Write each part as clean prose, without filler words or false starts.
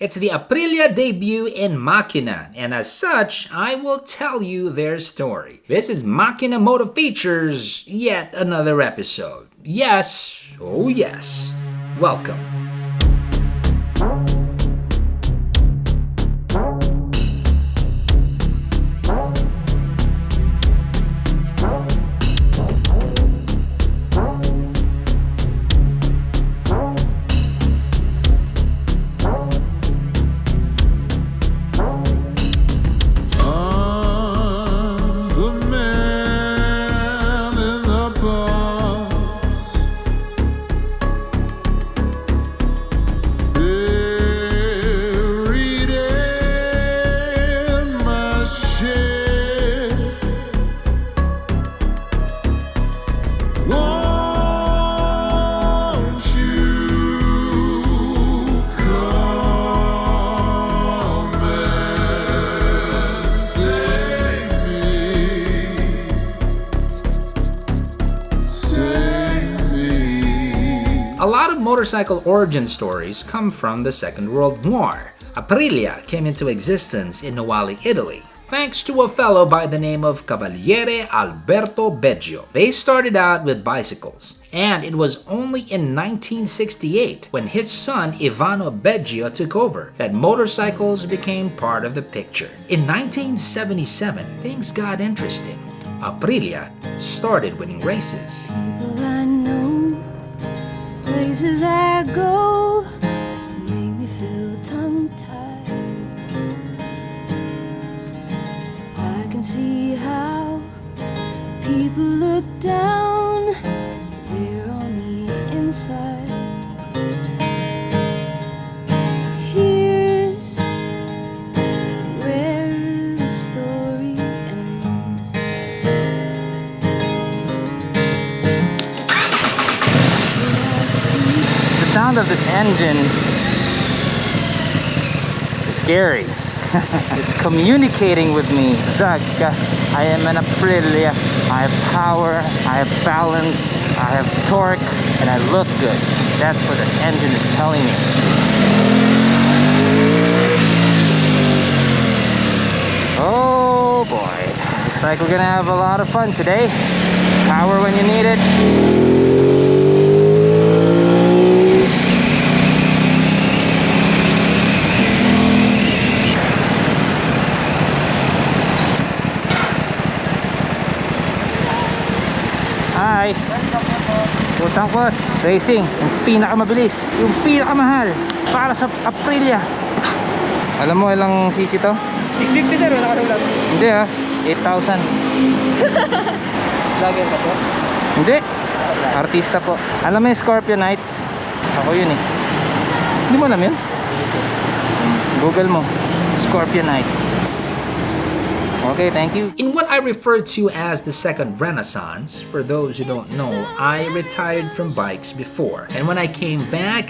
It's the Aprilia debut in Machina, and as such, I will tell you their story. This is Machina Moto Features, yet another episode. Yes, oh yes. Welcome. A lot of motorcycle origin stories come from the Second World War. Aprilia came into existence in Nowali, Italy, thanks to a fellow by the name of Cavaliere Alberto Beggio. They started out with bicycles, and it was only in 1968, when his son Ivano Beggio took over, that motorcycles became part of the picture. In 1977, things got interesting. Aprilia started winning races. People I know, places I go, make me feel tongue-tied. I can see how people look down there on the inside. Here's where the story ends. I see The sound of this engine is scary. It's communicating with me. Zaga, I am an Aprilia. I have power, I have balance, I have torque, and I look good. That's what the engine is telling me. Oh boy. Looks like we're gonna have a lot of fun today. Power when you need it. Hi! Utang boss, racing, yung pinakamabilis, yung pinakamahal para sa Aprilia. Alam mo ilang cc to? 650 sir, wala ka sa vlog. Hindi 8,000. Vlogger ka po? Hindi, artista po. Alam mo yung Scorpio Nights? Ako yun eh. Hindi mo alam yun? Google mo, Scorpio Nights. Okay, thank you. In what I refer to as the second renaissance, for those who don't know, I retired from bikes before. And when I came back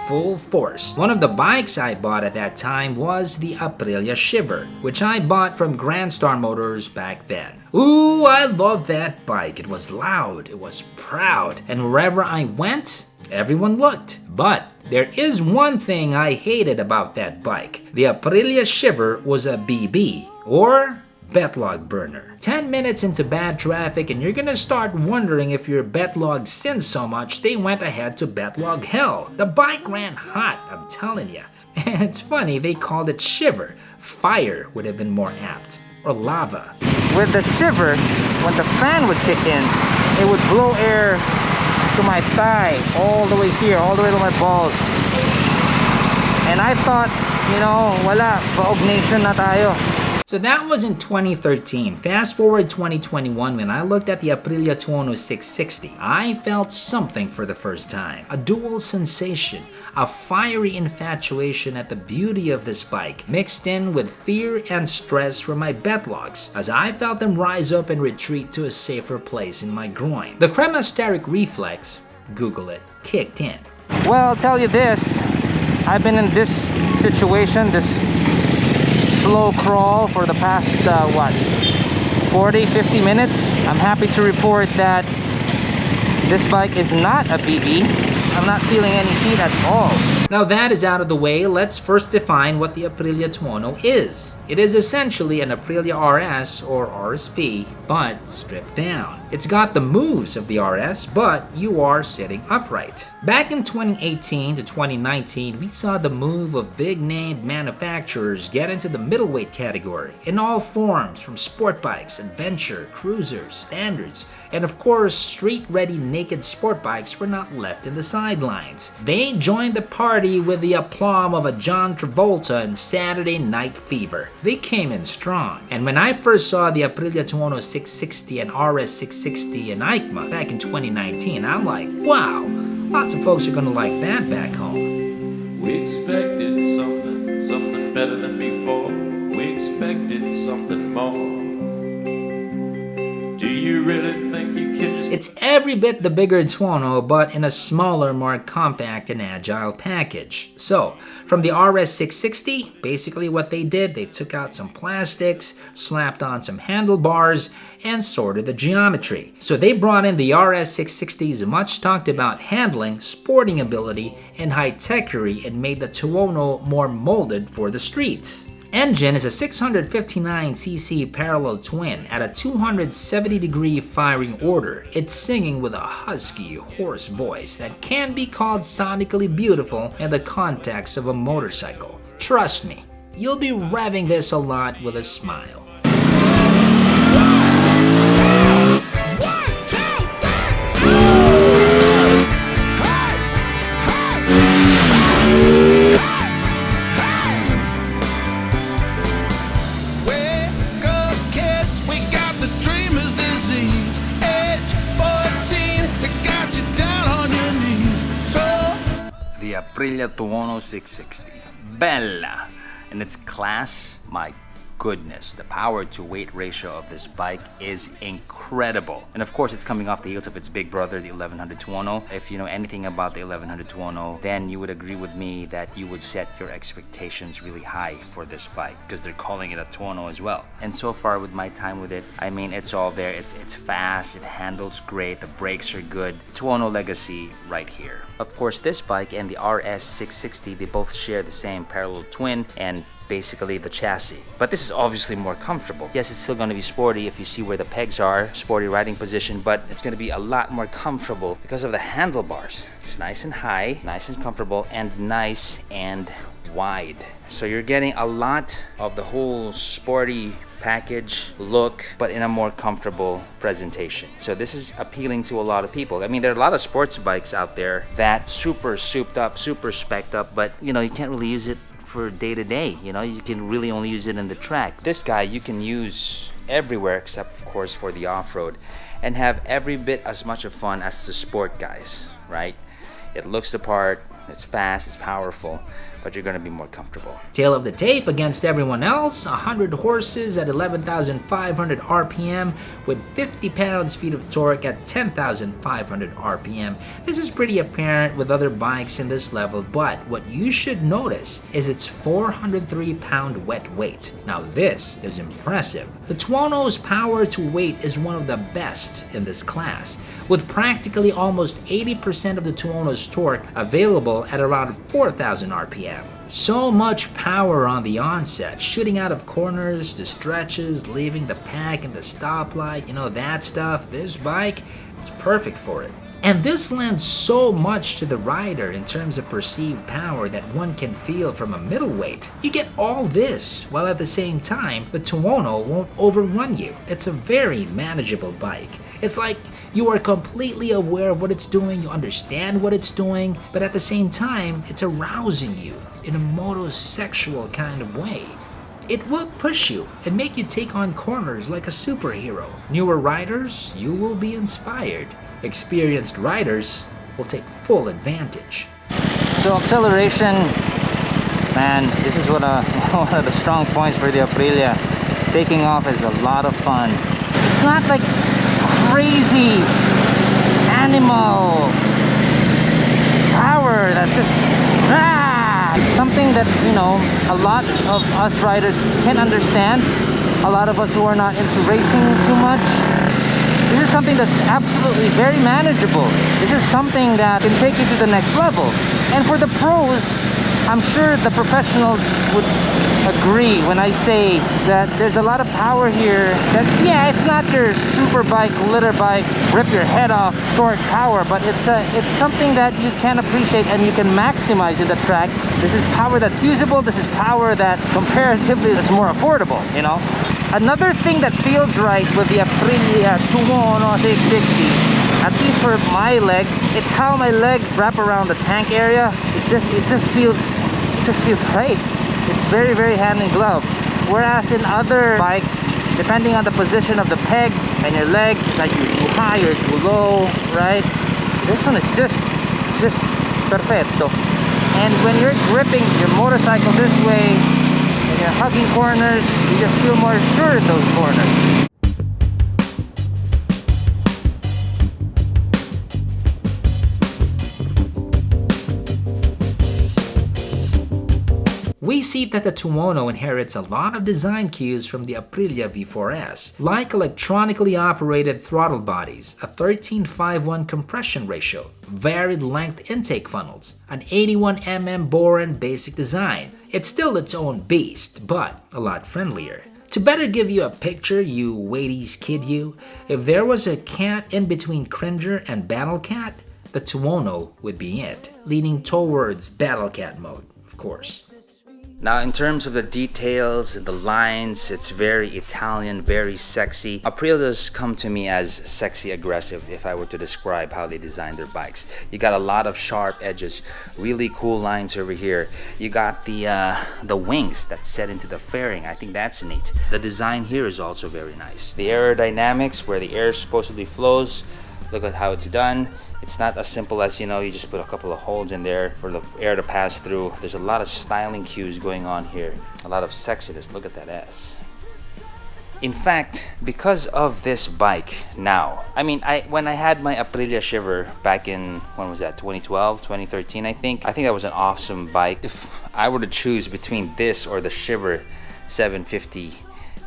full force. One of the bikes I bought at that time was the Aprilia Shiver, which I bought from Grand Star Motors back then. Ooh, I loved that bike. It was loud, it was proud, and wherever I went, everyone looked. But there is one thing I hated about that bike. The Aprilia Shiver was a BB, or betlog burner. 10 minutes into bad traffic and you're gonna start wondering if your betlog sinned so much they went ahead to betlog hell. The bike ran hot, I'm telling you. And it's funny, they called it Shiver. Fire would have been more apt. Or lava. With the Shiver, when the fan would kick in, it would blow air to my thigh, all the way here, all the way to my balls. And I thought, wala, baog nation na tayo. So that was in 2013. Fast forward 2021 when I looked at the Aprilia Tuono 660. I felt something for the first time. A dual sensation, a fiery infatuation at the beauty of this bike, mixed in with fear and stress for my betlogs, as I felt them rise up and retreat to a safer place in my groin. The cremasteric reflex, Google it, kicked in. Well, I'll tell you this. I've been in this situation, this slow crawl for the past 40-50 minutes. I'm happy to report that this bike is not a BB. I'm not feeling any heat at all. Now that is out of the way, let's first define what the Aprilia Tuono is. It is essentially an Aprilia RS or RSV, but stripped down. It's got the moves of the RS, but you are sitting upright. Back in 2018 to 2019, we saw the move of big-name manufacturers get into the middleweight category in all forms, from sport bikes, adventure, cruisers, standards, and of course, street-ready naked sport bikes were not left in the sidelines. They joined the party with the aplomb of a John Travolta in Saturday Night Fever. They came in strong, and when I first saw the Aprilia Tuono 660 and RS 660 in EICMA back in 2019, I'm like, wow, lots of folks are gonna like that back home. We expected something better than before. We expected something more. Do you really think you can just... It's every bit the bigger Tuono, but in a smaller, more compact and agile package. So, from the RS 660, basically what they did, they took out some plastics, slapped on some handlebars, and sorted the geometry. So they brought in the RS 660's much talked about handling, sporting ability, and high-techery and made the Tuono more molded for the streets. Engine is a 659cc parallel twin at a 270-degree firing order. It's singing with a husky, hoarse voice that can be called sonically beautiful in the context of a motorcycle. Trust me, you'll be revving this a lot with a smile. The Aprilia Tuono 660. Bella! And its class, my goodness, the power to weight ratio of this bike is incredible. And of course, it's coming off the heels of its big brother, the 1100 Tuono. If you know anything about the 1100 Tuono, then you would agree with me that you would set your expectations really high for this bike because they're calling it a Tuono as well. And so far with my time with it, I mean, it's all there. It's fast, it handles great, the brakes are good. Tuono legacy right here. Of course, this bike and the RS 660, they both share the same parallel twin and basically the chassis. But this is obviously more comfortable. Yes, it's still going to be sporty if you see where the pegs are, sporty riding position, but it's going to be a lot more comfortable because of the handlebars. It's nice and high, nice and comfortable, and nice and wide. So you're getting a lot of the whole sporty package look, but in a more comfortable presentation. So this is appealing to a lot of people. I mean, there are a lot of sports bikes out there that super souped up, super spec'd up, but you know, you can't really use it for day to day. You know, you can really only use it in the track. This guy you can use everywhere except of course for the off-road and have every bit as much of fun as the sport guys, right? It looks the part, it's fast, it's powerful, but you're gonna be more comfortable. Tail of the tape against everyone else, 100 horses at 11,500 RPM with 50 pounds-feet of torque at 10,500 RPM. This is pretty apparent with other bikes in this level, but what you should notice is its 403-pound wet weight. Now this is impressive. The Tuono's power to weight is one of the best in this class, with practically almost 80% of the Tuono's torque available at around 4,000 RPM. So much power on the onset, shooting out of corners, to stretches, leaving the pack and the stoplight, you know, that stuff. This bike, it's perfect for it. And this lends so much to the rider in terms of perceived power that one can feel from a middleweight. You get all this, while at the same time, the Tuono won't overrun you. It's a very manageable bike. It's like you are completely aware of what it's doing, you understand what it's doing, but at the same time, it's arousing you in a motosexual kind of way. It will push you and make you take on corners like a superhero. Newer riders, you will be inspired. Experienced riders will take full advantage. So acceleration, man, this is what one of the strong points for the Aprilia. Taking off is a lot of fun. It's not like crazy animal power that's just It's something that, you know, a lot of us riders can understand. A lot of us who are not into racing too much. This is something that's absolutely very manageable. This is something that can take you to the next level. And for the pros, I'm sure the professionals would agree when I say that there's a lot of power here. That's, yeah, it's not your super bike, litter bike, rip your head off, torque power, but it's something that you can appreciate and you can maximize in the track. This is power that's usable. This is power that comparatively is more affordable, you know. Another thing that feels right with the Aprilia Tuono 660, at least for my legs, it's how my legs wrap around the tank area. It just feels right. It's very, very hand in glove. Whereas in other bikes, depending on the position of the pegs and your legs, it's like you're too high or too low, right? This one is just perfecto. And when you're gripping your motorcycle this way and you're hugging corners, you just feel more sure in those corners. We see that the Tuono inherits a lot of design cues from the Aprilia V4S, like electronically operated throttle bodies, a 13:5:1 compression ratio, varied length intake funnels, an 81 mm bore and basic design. It's still its own beast, but a lot friendlier. To better give you a picture, you weighties kid you, if there was a cat in between Cringer and Battle Cat, the Tuono would be it, leaning towards Battle Cat mode, of course. Now, in terms of the details and the lines, it's very Italian, very sexy. Aprilia's come to me as sexy aggressive if I were to describe how they designed their bikes. You got a lot of sharp edges, really cool lines over here. You got the wings that set into the fairing. I think that's neat. The design here is also very nice. The aerodynamics, where the air supposedly flows, look at how it's done. It's not as simple as, you know, you just put a couple of holes in there for the air to pass through. There's a lot of styling cues going on here. A lot of sexiness. Look at that ass. In fact, because of this bike now, I mean, when I had my Aprilia Shiver back in, when was that, 2012, 2013, I think that was an awesome bike. If I were to choose between this or the Shiver 750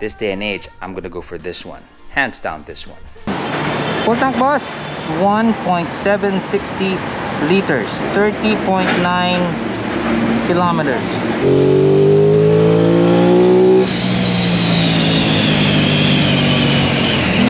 this day and age, I'm gonna go for this one. Hands down, this one. Full tank, boss? 1.760 liters, 30.9 kilometers.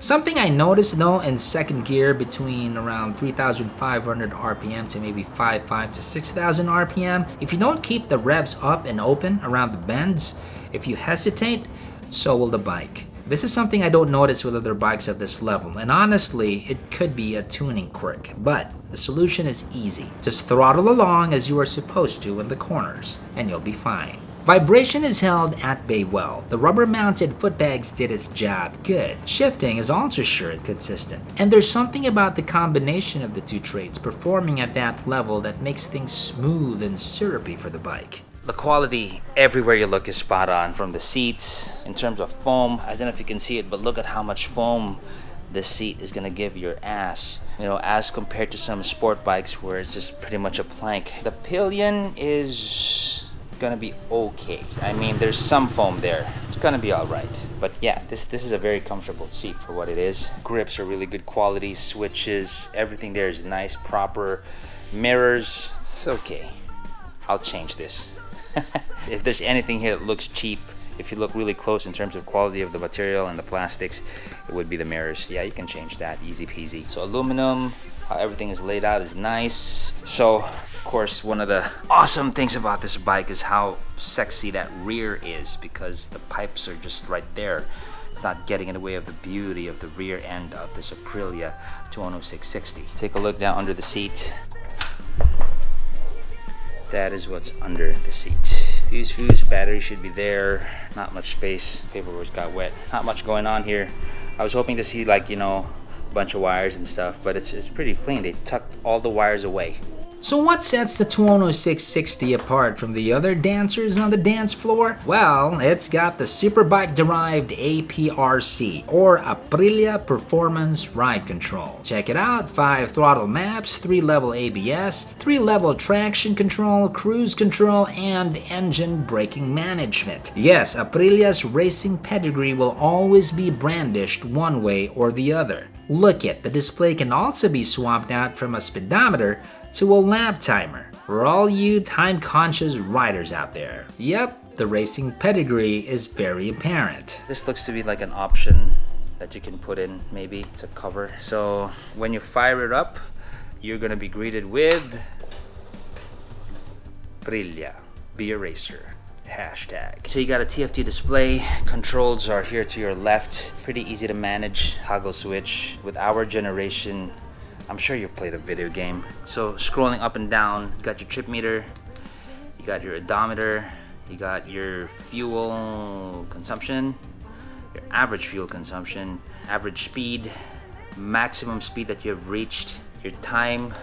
Something I noticed though in second gear between around 3,500 RPM to maybe 5,500 to 6,000 RPM, if you don't keep the revs up and open around the bends, if you hesitate, so will the bike. This is something I don't notice with other bikes at this level, and honestly, it could be a tuning quirk, but the solution is easy. Just throttle along as you are supposed to in the corners, and you'll be fine. Vibration is held at bay well. The rubber-mounted footbags did its job good. Shifting is also sure and consistent. And there's something about the combination of the two traits performing at that level that makes things smooth and syrupy for the bike. The quality everywhere you look is spot on, from the seats, in terms of foam. I don't know if you can see it, but look at how much foam this seat is gonna give your ass. You know, as compared to some sport bikes where it's just pretty much a plank. The pillion is gonna be okay. I mean, there's some foam there. It's gonna be all right. But yeah, this is a very comfortable seat for what it is. Grips are really good quality, switches, everything there is nice, proper. Mirrors, it's okay. I'll change this. If there's anything here that looks cheap, if you look really close in terms of quality of the material and the plastics, it would be the mirrors. Yeah, you can change that, easy peasy. So aluminum, how everything is laid out is nice. So, of course, one of the awesome things about this bike is how sexy that rear is, because the pipes are just right there. It's not getting in the way of the beauty of the rear end of this Aprilia Tuono 660. Take a look down under the seat. That is what's under the seat. Fuse, battery should be there. Not much space. Paperwork got wet. Not much going on here. I was hoping to see, like, you know, a bunch of wires and stuff, but it's pretty clean. They tucked all the wires away. So what sets the Tuono 660 apart from the other dancers on the dance floor? Well, it's got the Superbike-derived APRC, or Aprilia Performance Ride Control. Check it out, 5 throttle maps, 3-level ABS, 3-level traction control, cruise control, and engine braking management. Yes, Aprilia's racing pedigree will always be brandished one way or the other. Look it, the display can also be swapped out from a speedometer to a lap timer for all you time-conscious riders out there. Yep, the racing pedigree is very apparent. This looks to be like an option that you can put in, maybe it's a cover. So when you fire it up, you're gonna be greeted with Aprilia, be a racer. Hashtag. So you got a TFT display, controls are here to your left, pretty easy to manage, toggle switch. With our generation, I'm sure you've played a video game. So scrolling up and down, you got your trip meter, you got your odometer, you got your fuel consumption, your average fuel consumption, average speed, maximum speed that you have reached, your time,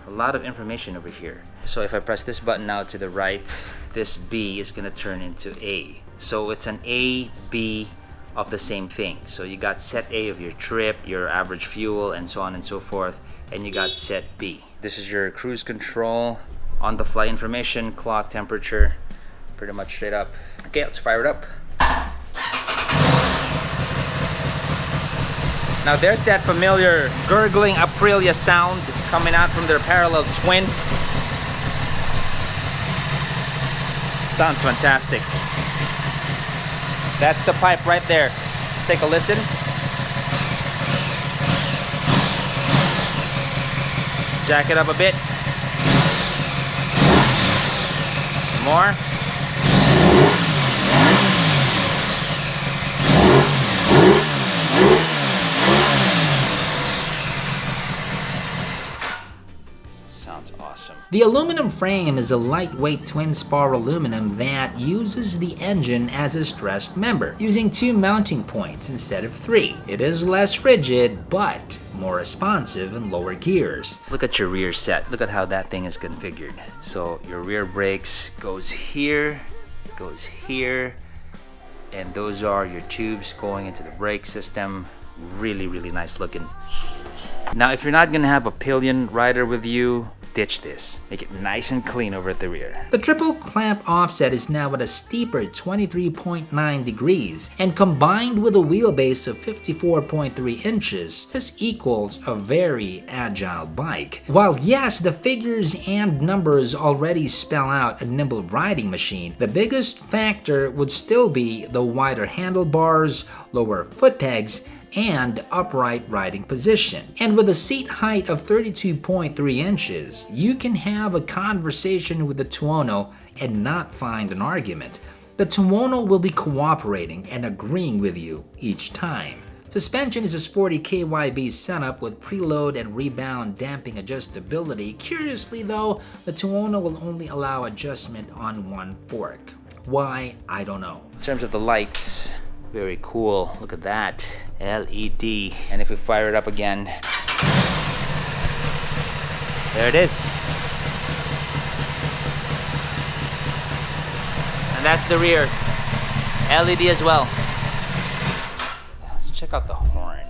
a lot of information over here. So if I press this button now to the right, this B is gonna turn into A. So it's an A, B of the same thing. So you got set A of your trip, your average fuel, and so on and so forth, and you got set B. This is your cruise control, on the fly information, clock, temperature, pretty much straight up. Okay, let's fire it up. Now there's that familiar gurgling Aprilia sound coming out from their parallel twin. Sounds fantastic. That's the pipe right there. Let's take a listen. Jack it up a bit. More. Sounds awesome. The aluminum frame is a lightweight twin spar aluminum that uses the engine as a stressed member, using 2 mounting points instead of 3. It is less rigid, but more responsive in lower gears. Look at your rear set. Look at how that thing is configured. So your rear brakes goes here, and those are your tubes going into the brake system. Really, really nice looking. Now, if you're not gonna have a pillion rider with you, ditch this. Make it nice and clean over at the rear. The triple clamp offset is now at a steeper 23.9 degrees, and combined with a wheelbase of 54.3 inches, this equals a very agile bike. While yes, the figures and numbers already spell out a nimble riding machine, the biggest factor would still be the wider handlebars, lower foot pegs, and upright riding position. And with a seat height of 32.3 inches, you can have a conversation with the Tuono and not find an argument. The Tuono will be cooperating and agreeing with you each time. Suspension is a sporty KYB setup with preload and rebound damping adjustability. Curiously though, the Tuono will only allow adjustment on one fork. Why? I don't know. In terms of the lights, very cool. Look at that. LED. And if we fire it up again, there it is. And that's the rear. LED as well. Let's check out the horn.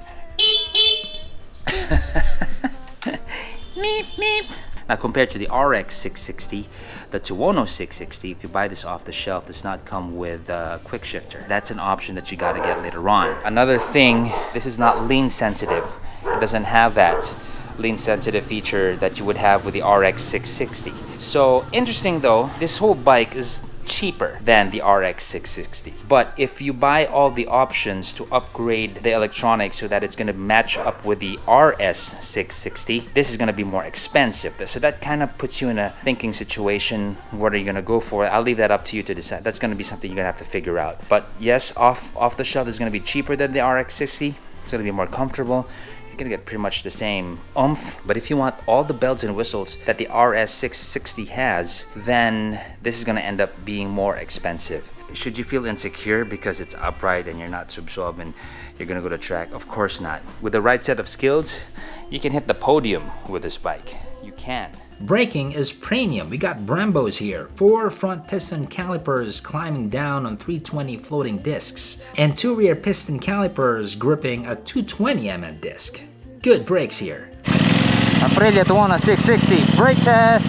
Meep, meep. Now compared to the RX 660, the Tuono 660, if you buy this off the shelf, does not come with a quick shifter. That's an option that you gotta get later on. Another thing, this is not lean sensitive. It doesn't have that lean sensitive feature that you would have with the RX 660. So interesting though, this whole bike is cheaper than the RX 660. But if you buy all the options to upgrade the electronics so that it's going to match up with the RS 660, this is going to be more expensive. So that kind of puts you in a thinking situation. What are you going to go for? I'll leave that up to you to decide. That's going to be something you're going to have to figure out. But yes, off the shelf is going to be cheaper than the RX 60. It's going to be more comfortable. You're gonna get pretty much the same oomph. But if you want all the bells and whistles that the RS 660 has, then this is gonna end up being more expensive. Should you feel insecure because it's upright and you're not subsorbed and you're gonna go to track? Of course not. With the right set of skills, you can hit the podium with this bike. You can. Braking is premium. We got Brembos here, 4 front piston calipers climbing down on 320 floating discs, and 2 rear piston calipers gripping a 220mm disc. Good brakes here. Aprilia Tuono 660 brake test.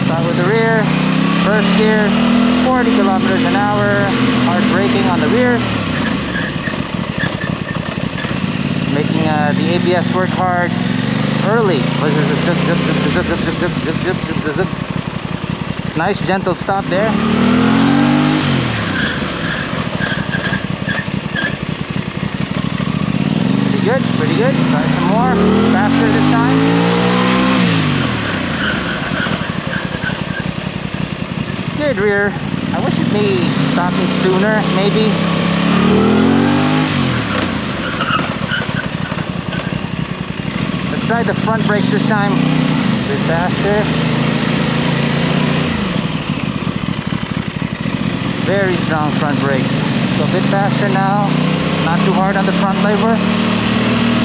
Start with the rear. First gear, 40 kilometers an hour. Hard braking on the rear. Making the ABS work hard. early. Nice gentle stop there. Pretty good, pretty good. Try some more. Faster this time. Good rear. I wish it may stop me sooner, maybe. Let's try the front brakes this time. A bit faster. Very strong front brakes. So a bit faster now. Not too hard on the front lever.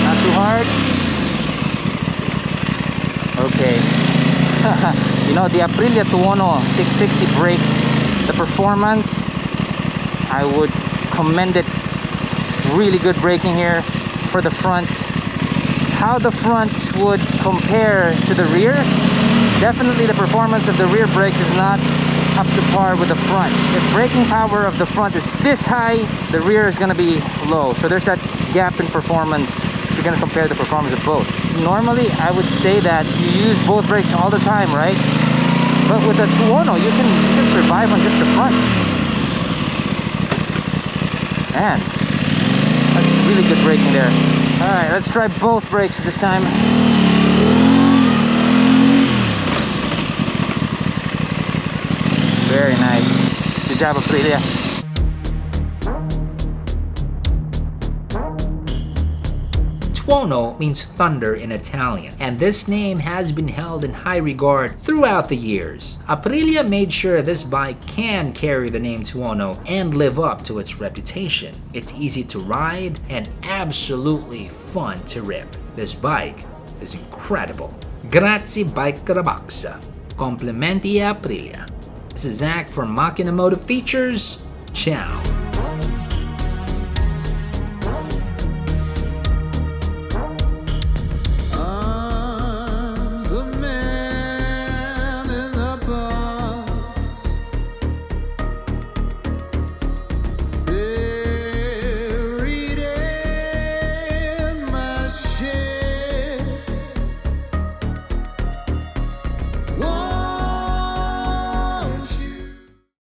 Not too hard. Okay. You know, the Aprilia Tuono 660 brakes, the performance, I would commend it. Really good braking here for the front. How the front would compare to the rear, definitely the performance of the rear brakes is not up to par with the front. If braking power of the front is this high, the rear is going to be low. So there's that gap in performance if you're going to compare the performance of both. Normally, I would say that you use both brakes all the time, right? But with the Tuono, you can survive on just the front. Man, that's really good braking there. Alright, let's try both brakes this time. Very nice. Good job, Aprilia. Tuono means thunder in Italian, and this name has been held in high regard throughout the years. Aprilia made sure this bike can carry the name Tuono and live up to its reputation. It's easy to ride and absolutely fun to rip. This bike is incredible. Grazie Bike Box. Complimenti Aprilia. This is Zach from Machina Motive Features. Ciao.